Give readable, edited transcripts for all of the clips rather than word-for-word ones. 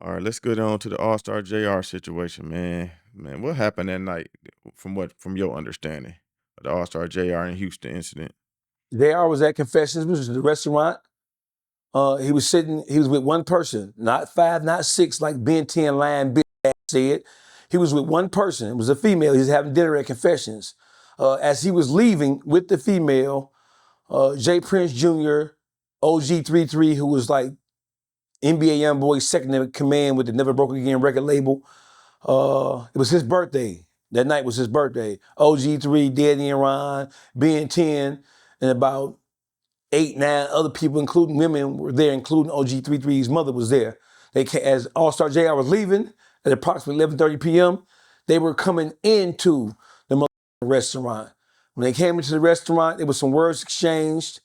All right, let's get on to the All-Star JR situation, man. Man, what happened that night from your understanding of the All-Star JR in Houston incident? JR was at Confessions, which was the restaurant. He was with one person, not 5, not 6, like Ben 10 lying bitch said. He was with one person. It was a female. He was having dinner at Confessions. As he was leaving with the female, Jay Prince Jr., OG33, who was like NBA YoungBoy's second in command with the Never Broke Again record label. It was his birthday. That night was his birthday. OG3, Daddy and Ron, Ben 10, and about 8, 9 other people, including women, were there, including OG33's mother was there. As All-Star JR was leaving at approximately 11:30 p.m., they were coming into the restaurant. When they came into the restaurant, there was some words exchanged.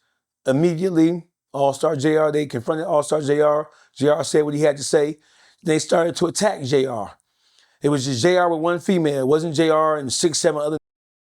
Immediately, All-Star JR, they confronted All-Star JR. JR said what he had to say. They started to attack JR. It was just JR with one female. It wasn't JR and 6, 7 other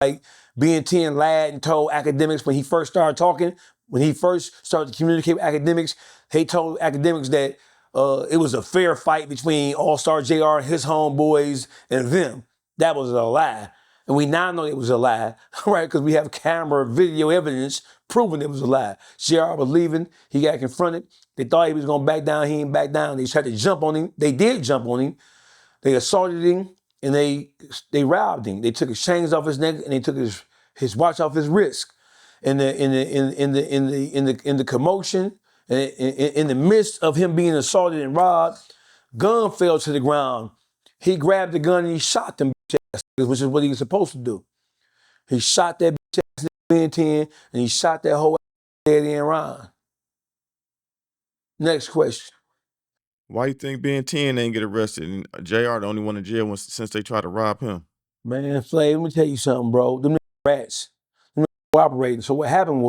like being 10 lied and told academics when he first started talking, when he first started to communicate with academics, he told academics that it was a fair fight between All-Star JR and his homeboys and them. That was a lie. And we now know it was a lie, right? Because we have camera video evidence proving it was a lie. JR was leaving. He got confronted. They thought he was going to back down. He didn't back down. They tried to jump on him. They did jump on him. They assaulted him and they robbed him. They took his chains off his neck and they took his watch off his wrist. In the commotion, in the midst of him being assaulted and robbed, gun fell to the ground. He grabbed the gun and he shot them bitch ass niggas, which is what he was supposed to do. He shot that bitch ass nigga 10 and he shot that whole Daddy and Ron. Next question. Why you think Ben 10 ain't get arrested and JR the only one in jail since they tried to rob him? Man, Flav, let me tell you something, bro. Them rats. Them cooperating. So what happened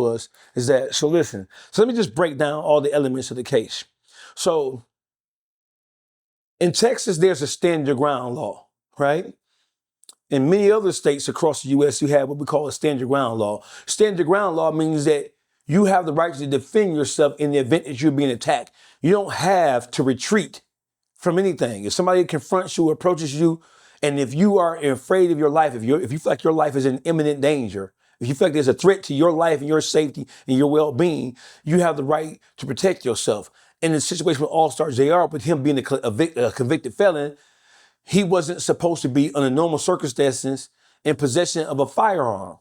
so listen. So let me just break down all the elements of the case. So in Texas, there's a stand your ground law, right? In many other states across the U.S., you have what we call a stand your ground law. Stand your ground law means that you have the right to defend yourself in the event that you're being attacked. You don't have to retreat from anything. If somebody confronts you, approaches you, and if you are afraid of your life, if you feel like your life is in imminent danger, if you feel like there's a threat to your life and your safety and your well-being, you have the right to protect yourself. In the situation with All-Star JR, with him being a convicted felon, he wasn't supposed to be, under normal circumstances, in possession of a firearm.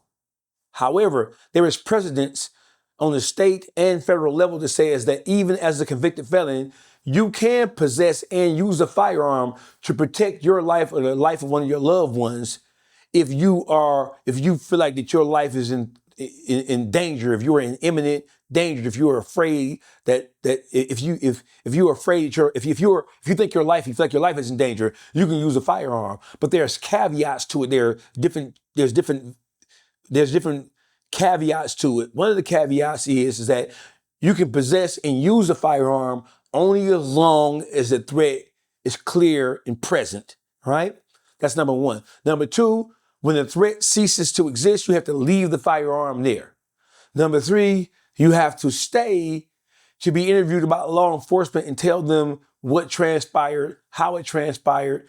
However, there is precedence on the state and federal level that says that even as a convicted felon, you can possess and use a firearm to protect your life or the life of one of your loved ones if you feel like that your life is in danger, if you are in imminent danger, if you are afraid if you think your life is in danger, you can use a firearm. But there's caveats to it. There's different caveats to it. One of the caveats is that you can possess and use a firearm only as long as the threat is clear and present, right? That's number one. Number two, when the threat ceases to exist, you have to leave the firearm there. Number three, you have to stay to be interviewed about law enforcement and tell them what transpired, how it transpired,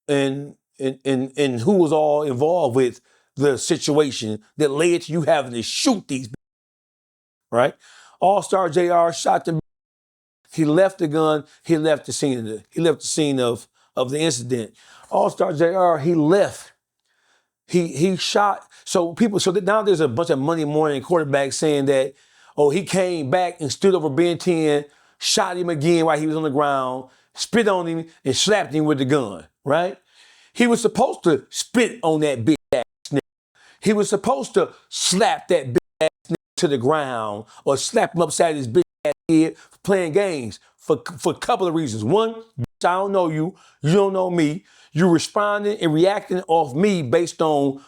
and who was all involved with the situation that led to you having to shoot these, right? All-Star JR shot them. He left the gun. He left the scene of the incident. All-Star JR, he left. He shot. So now there's a bunch of Monday morning quarterbacks saying that, oh, he came back and stood over Ben 10, shot him again while he was on the ground, spit on him, and slapped him with the gun, right? He was supposed to spit on that bitch ass nigga. He was supposed to slap that bitch ass nigga to the ground or slap him upside his bitch ass head for playing games for a couple of reasons. One, bitch, I don't know you. You don't know me. You're responding and reacting off me based on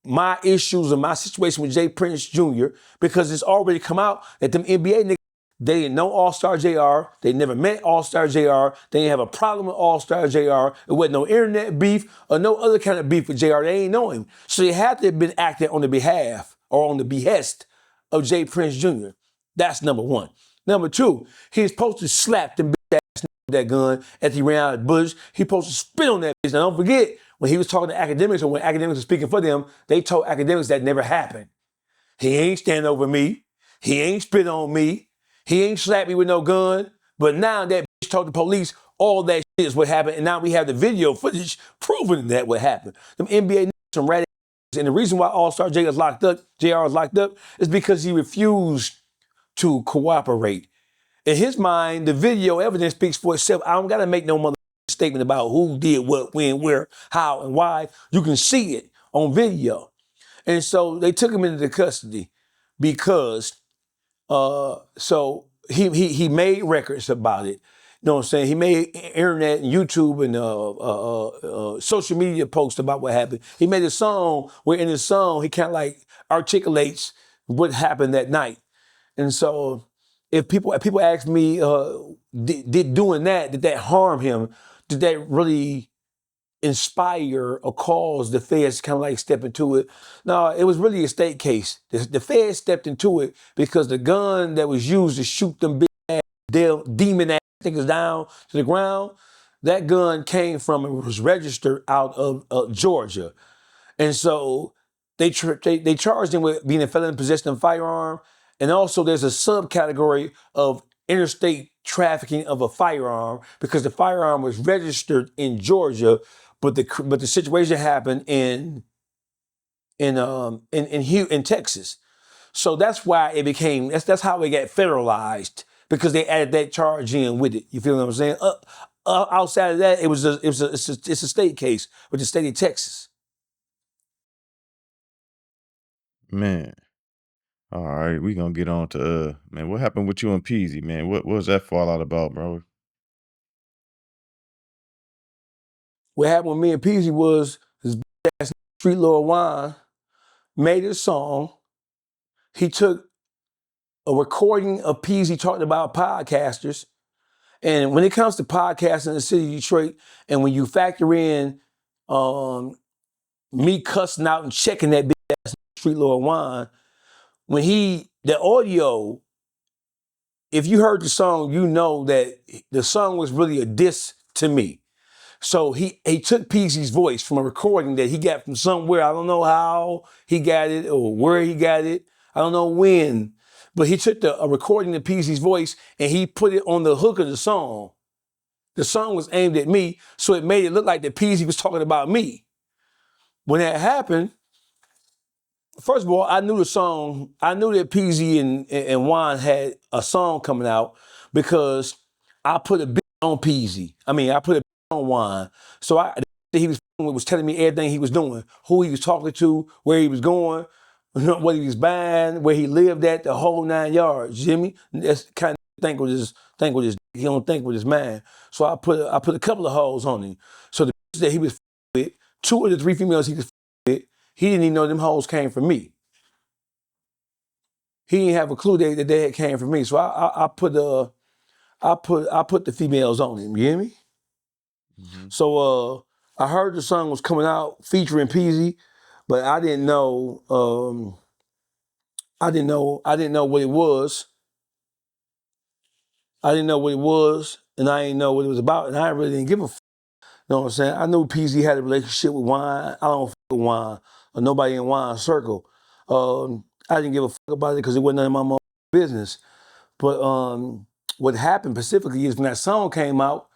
my issues and my situation with Jay Prince Jr. because it's already come out that them NBA niggas, they didn't know All-Star JR. They never met All-Star JR. They didn't have a problem with All-Star JR. It wasn't no internet beef or no other kind of beef with JR. They ain't know him. So they had to have been acting on the behalf or on the behest of Jay Prince Jr. That's number one. Number two, he's supposed to slap them bitch ass that gun after he ran out of the bush. He supposed to spit on that bitch. Now don't forget, when he was talking to academics or when academics were speaking for them, they told academics that never happened. He ain't stand over me. He ain't spit on me. He ain't slapped me with no gun. But now that bitch told the police all that shit is what happened, and now we have the video footage proving that what happened. Them NBA some rat. And the reason why All-Star JR is locked up is because he refused to cooperate. In his mind, the video evidence speaks for itself. I don't gotta make no mother statement about who did what, when, where, how, and why. You can see it on video. And so they took him into custody because so he made records about it. You know what I'm saying? He made internet and YouTube and social media posts about what happened. He made a song where in his song he kind of like articulates what happened that night. And so if people ask me, did doing that, did that harm him? Did that really inspire or cause the feds kind of like step into it? No, it was really a state case. The feds stepped into it because the gun that was used to shoot them big ass demon ass niggas down to the ground, that gun came from and was registered out of Georgia. And so they charged him with being a felon in possession of a firearm. And also there's a subcategory of interstate trafficking of a firearm because the firearm was registered in Georgia, but the situation happened in Texas. So that's why it became, that's how it got federalized, because they added that charge in with it. You feel what I'm saying? Outside of that, it's a state case with the state of Texas. Man. All right, we gonna get on to man, what happened with you and Peezy, man? What was that fallout about, bro? What happened with me and Peezy was this ass Street Lord Wine made a song. He took a recording of Peezy talking about podcasters. And when it comes to podcasting in the city of Detroit, and when you factor in me cussing out and checking that big ass Street Lord Wine, when the audio, if you heard the song, you know that the song was really a diss to me. So he took Peezy's voice from a recording that he got from somewhere. I don't know how he got it or where he got it. I don't know when. But he took a recording of Peezy's voice and he put it on the hook of the song. The song was aimed at me, so it made it look like that Peezy was talking about me. When that happened, first of all, I knew the song. I knew that Peezy and Juan had a song coming out because I put a bit on Peezy. I mean, I put a bit on Juan. So he was telling me everything he was doing, who he was talking to, where he was going, what he was buying, where he lived at, the whole 9 yards. Jimmy, that's kind of think with his he don't think with his mind. So I put a couple of hoes on him. So the that he was with, 2 of the 3 females he was with, he didn't even know them hoes came from me. He didn't have a clue that they had came from me. So I put the females on him. You hear me? Mm-hmm. So I heard the song was coming out featuring Peezy, but I didn't know. I didn't know what it was. I didn't know what it was, and I didn't know what it was about, and I really didn't give a f. You know what I'm saying? I knew Peezy had a relationship with Wine. I don't f with Wine or nobody in Wine's circle. I didn't give a f about it because it wasn't none of my business. But what happened specifically is when that song came out,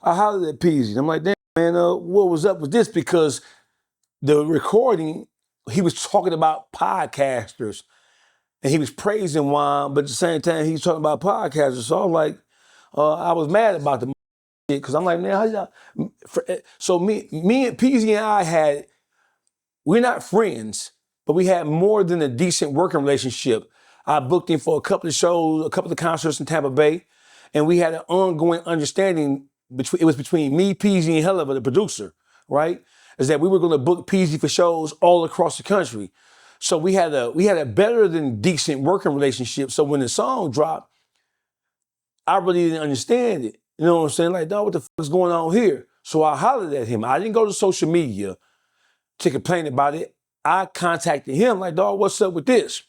I hollered at Peezy. I'm like, damn, man, what was up with this? Because the recording, he was talking about podcasters. And he was praising Juan, but at the same time, he was talking about podcasters. So I was like, I was mad about the shit, because I'm like, man, how y'all? So me and Peezy and we're not friends, but we had more than a decent working relationship. I booked him for a couple of shows, a couple of concerts in Tampa Bay, and we had an ongoing understanding. It was between me, Peezy, and Helluva, the producer, right? Is that we were going to book Peezy for shows all across the country. So we had a better than decent working relationship. So when the song dropped, I really didn't understand it. You know what I'm saying? Like, dog, what the fuck is going on here? So I hollered at him. I didn't go to social media to complain about it. I contacted him like, dog, what's up with this?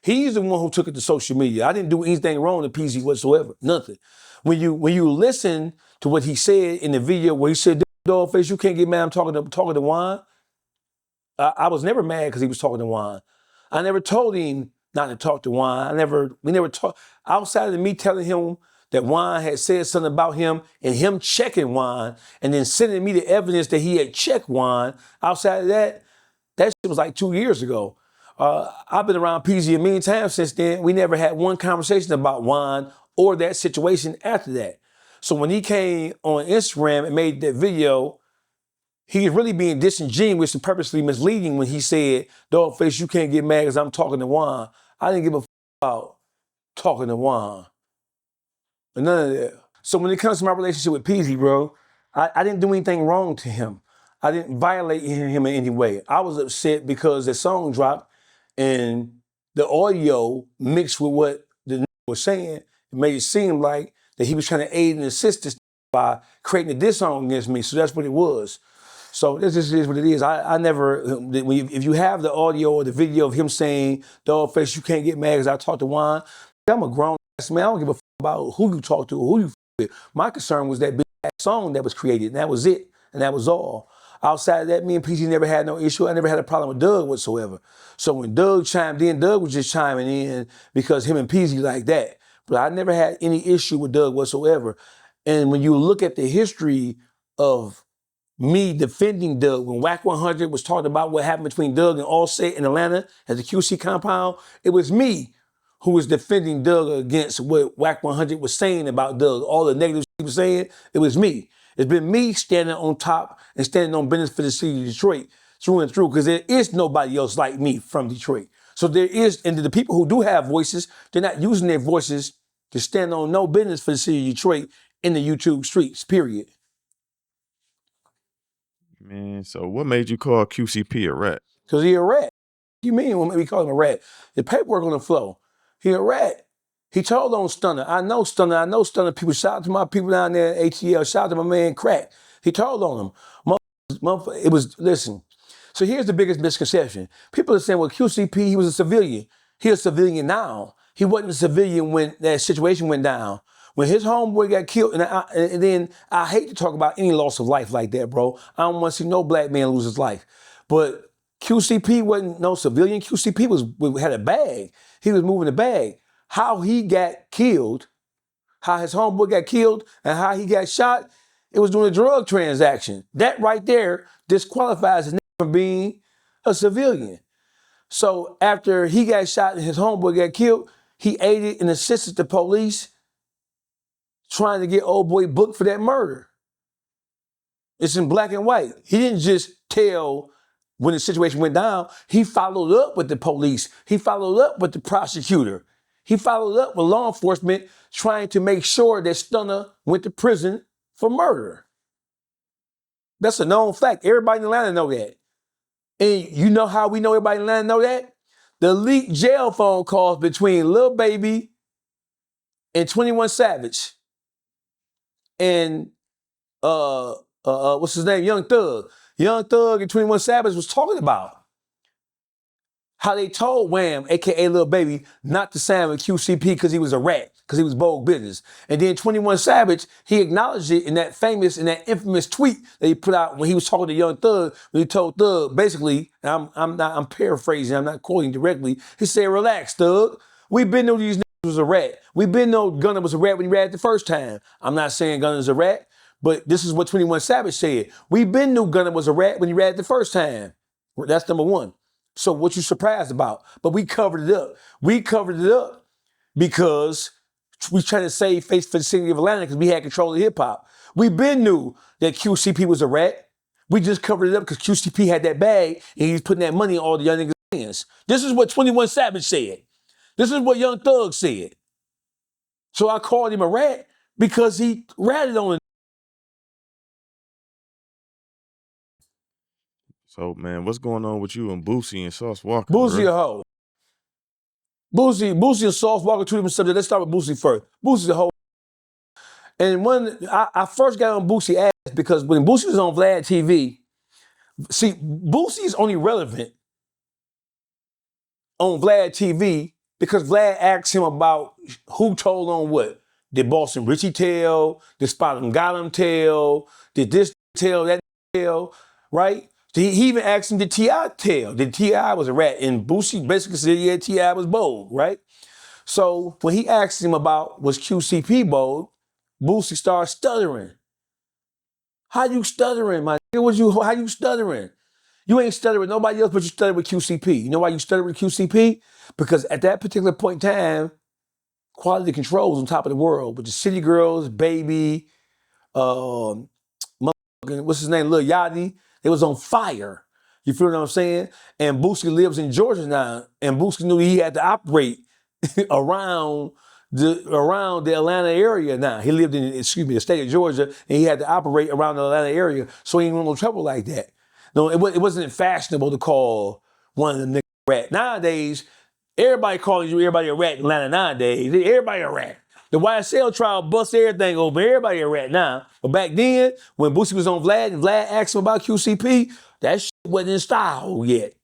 He's the one who took it to social media. I didn't do anything wrong to Peezy whatsoever. Nothing. When you listen to what he said in the video where he said, DawgFace, you can't get mad, I'm talking to Juan. I was never mad because he was talking to Juan. I never told him not to talk to Juan. We never talked, outside of me telling him that Juan had said something about him and him checking Juan and then sending me the evidence that he had checked Juan. Outside of that shit was like 2 years ago. I've been around Peezy a million times since then. We never had one conversation about Juan or that situation after that. So when he came on Instagram and made that video, he was really being disingenuous and purposely misleading when he said, DawgFace, you can't get mad because I'm talking to Juan. I didn't give a about talking to Juan. None of that. So when it comes to my relationship with Peezy, bro, I didn't do anything wrong to him. I didn't violate him in any way. I was upset because the song dropped and the audio mixed with what the was saying, it made it seem like that he was trying to aid and assist this by creating a diss song against me. So that's what it was. So this just is what it is. I never, if you have the audio or the video of him saying, DawgFace, you can't get mad because I talked to Juan, I'm a grown ass man. I don't give a fuck about who you talk to or who you with. My concern was that big song that was created, and that was it, and that was all. Outside of that, me and PG never had no issue. I never had a problem with Dugg whatsoever. So when Dugg chimed in, Dugg was just chiming in because him and Peezy like that. But I never had any issue with Dugg whatsoever. And when you look at the history of me defending Dugg, when Whack 100 was talking about what happened between Dugg and Offset in Atlanta at the QC compound, it was me who was defending Dugg against what Whack 100 was saying about Dugg. All the negatives he was saying, it was me. It's been me standing on top and standing on business for the city of Detroit through and through, because there is nobody else like me from Detroit. So there is, and the people who do have voices, they're not using their voices to stand on no business for the city of Detroit in the YouTube streets, period. Man, so what made you call QCP a rat? Because he a rat. What do you mean when we call him a rat? The paperwork on the floor. He a rat. He told on Stunner. I know Stunner people. Shout out to my people down there at ATL. Shout out to my man Crack. He told on them. It was, listen. So here's the biggest misconception. People are saying, well, QCP, he was a civilian. He a civilian now. He wasn't a civilian when that situation went down. When his homeboy got killed, and then I hate to talk about any loss of life like that, bro. I don't want to see no black man lose his life. But QCP wasn't no civilian. QCP had a bag. He was moving the bag. How he got killed, how his homeboy got killed, and how he got shot, it was doing a drug transaction. That right there disqualifies his name from being a civilian. So after he got shot and his homeboy got killed, he aided and assisted the police trying to get old boy booked for that murder. It's in black and white. He didn't just tell when the situation went down. He followed up with the police. He followed up with the prosecutor. He followed up with law enforcement trying to make sure that Stunner went to prison for murder. That's a known fact. Everybody in Atlanta know that. And you know how we know everybody in Atlanta know that? The leaked jail phone calls between Lil Baby and 21 Savage and what's his name? Young Thug. Young Thug and 21 Savage was talking about how they told Wham, aka Lil Baby, not to sign with QCP because he was a rat, because he was bold business. And then 21 Savage, he acknowledged it in that infamous tweet that he put out when he was talking to Young Thug, when he told Thug, basically, and I'm paraphrasing, I'm not quoting directly, he said, relax, Thug. We've been know these niggas was a rat. We've been know Gunna was a rat when he ratted the first time. I'm not saying Gunna's a rat, but this is what 21 Savage said. We've been knew Gunna was a rat when he ratted the first time. That's number one. So what you surprised about? But we covered it up. We covered it up because we trying to save face for the city of Atlanta because we had control of hip hop. We been knew that QCP was a rat. We just covered it up because QCP had that bag and he's putting that money in all the young niggas' hands. This is what 21 Savage said. This is what Young Thug said. So I called him a rat because he ratted on it. So, man, what's going on with you and Boosie and Sauce Walka? Boosie bro? a hoe. Boosie and Sauce Walka, two different subjects. Let's start with Boosie first. Boosie's a hoe. And when I first got on Boosie ass because when Boosie was on VladTV, see, Boosie's only relevant on VladTV because Vlad asked him about who told on what. Did Boston Richie tell? Did Spotted Gollum tell? Did this tell, that tell, right? He even asked him, did T.I. tell? Did T.I. was a rat? And Boosie basically said, yeah, T.I. was bold, right? So when he asked him about was QCP bold, Boosie started stuttering. How you stuttering, my nigga? How you stuttering? You ain't stuttering with nobody else, but you stutter with QCP. You know why you stutter with QCP? Because at that particular point in time, quality control was on top of the world. With the City Girls, Baby, what's his name, Lil Yachty, they was on fire. You feel what I'm saying? And Boosie lives in Georgia now, and Boosie knew he had to operate around the Atlanta area now. He lived in, the state of Georgia, and he had to operate around the Atlanta area, so he ain't want no trouble like that. No, it wasn't fashionable to call one of the niggas a rat. Nowadays, everybody calling everybody a rat in Atlanta nowadays. Everybody a rat. The YSL trial busts everything open. Everybody a rat now. But back then, when Boosie was on Vlad and Vlad asked him about QCP, that shit wasn't in style yet.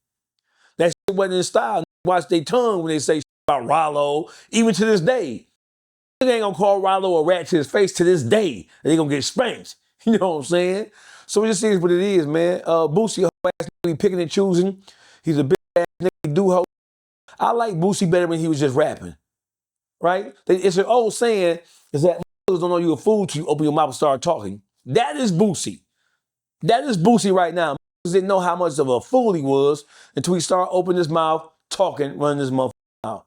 That shit wasn't in style. Watch their tongue when they say shit about Rollo, even to this day. They ain't gonna call Rollo a rat to his face to this day. They gonna get spanked. You know what I'm saying? So it just is what it is, man. Boosie, ass nigga, picking and choosing. He's a big ass nigga, he do hoe. I like Boosie better when he was just rapping, right? It's an old saying is that motherfuckers don't know you a fool till you open your mouth and start talking. That is Boosie. That is Boosie right now. Motherfuckers didn't know how much of a fool he was until he started opening his mouth, talking, running his motherfucking mouth.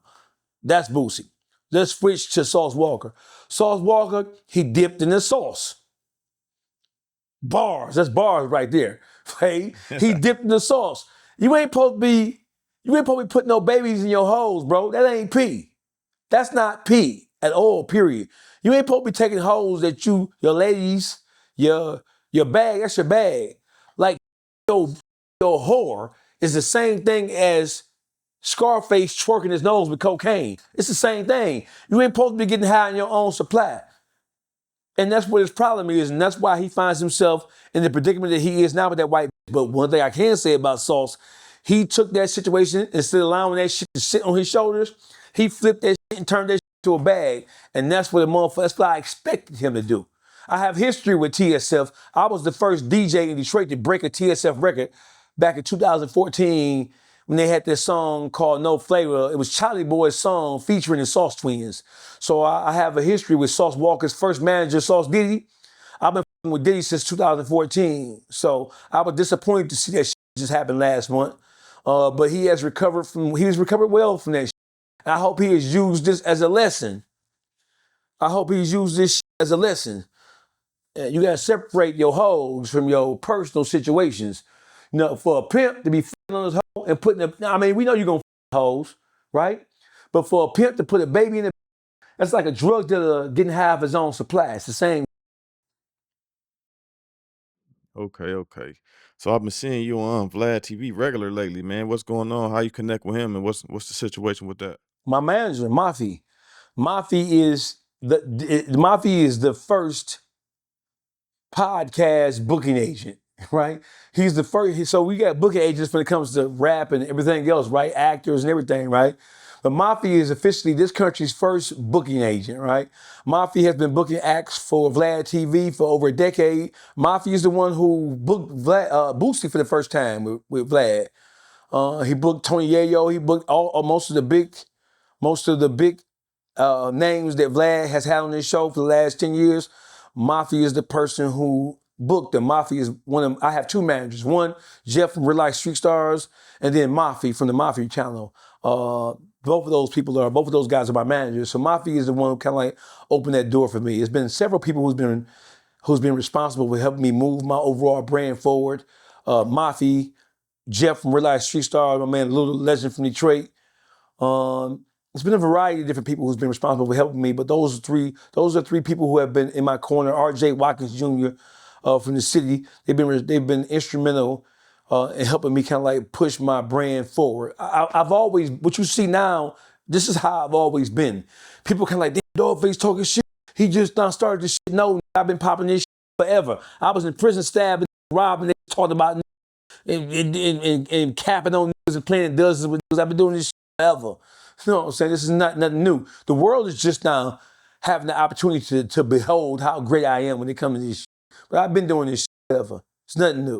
That's Boosie. Let's switch to Sauce Walka. Sauce Walka, he dipped in the sauce. Bars, that's bars right there. Right? He dipped in the sauce. You ain't supposed to be putting no babies in your hoes, bro. That ain't P. That's not P at all, period. You ain't supposed to be taking hoes that your ladies, your bag, that's your bag. Like your whore is the same thing as Scarface twerking his nose with cocaine. It's the same thing. You ain't supposed to be getting high on your own supply. And that's what his problem is, and that's why he finds himself in the predicament that he is now with that white bitch. But one thing I can say about Sauce, he took that situation, instead of allowing that shit to sit on his shoulders, he flipped that shit and turned that shit to a bag. And that's what that's what I expected him to do. I have history with TSF. I was the first DJ in Detroit to break a TSF record back in 2014 when they had this song called No Flavor. It was Charlie Boy's song featuring the Sauce Twins. So I have a history with Sauce Walka's first manager, Sauce Diddy. I've been with Diddy since 2014. So I was disappointed to see that shit just happen last month. But he has recovered well from that shit. And I hope he has used this as a lesson. I hope he's used this shit as a lesson. You gotta separate your hoes from your personal situations. You know, for a pimp to be on his hoe and putting we know you're gonna hoes, right? But for a pimp to put a baby in the, that's like a drug dealer getting high of his own supply. It's the same. Okay. So I've been seeing you on VladTV regular lately, man. What's going on? How you connect with him, and what's the situation with that? My manager, Mafi. Mafi is the first podcast booking agent, right? He's the first. So we got booking agents when it comes to rap and everything else, right? Actors and everything, right? But Mafi is officially this country's first booking agent, right? Mafi has been booking acts for VladTV for over a decade. Mafi is the one who booked Boosie for the first time with Vlad. He booked Tony Yayo. He booked most of the big names that Vlad has had on his show for the last 10 years. Mafi is the person who booked them. Mafi is I have two managers. One, Jeff from Real Life Street Stars, and then Mafi from the Mafi channel. Both of those guys are my managers. So Mafi is the one who kind of like opened that door for me. It's been several people who's been responsible for helping me move my overall brand forward. Mafi, Jeff from Real Life Street Stars, my man, Little Legend from Detroit. It's been a variety of different people who's been responsible for helping me, but those are three people who have been in my corner. R.J. Watkins Jr. From the city, they've been instrumental in helping me kind of like push my brand forward. I've always, what you see now, this is how I've always been. People kind of like, damn, DawgFace talking shit. He just done started this shit. No, I've been popping this shit forever. I was in prison stabbing, robbing, they talked about and capping on niggas and playing dozens with niggas. I've been doing this shit forever. You know what I'm saying? This is nothing new. The world is just now having the opportunity to behold how great I am when it comes to this shit. But I've been doing this shit forever. It's nothing new.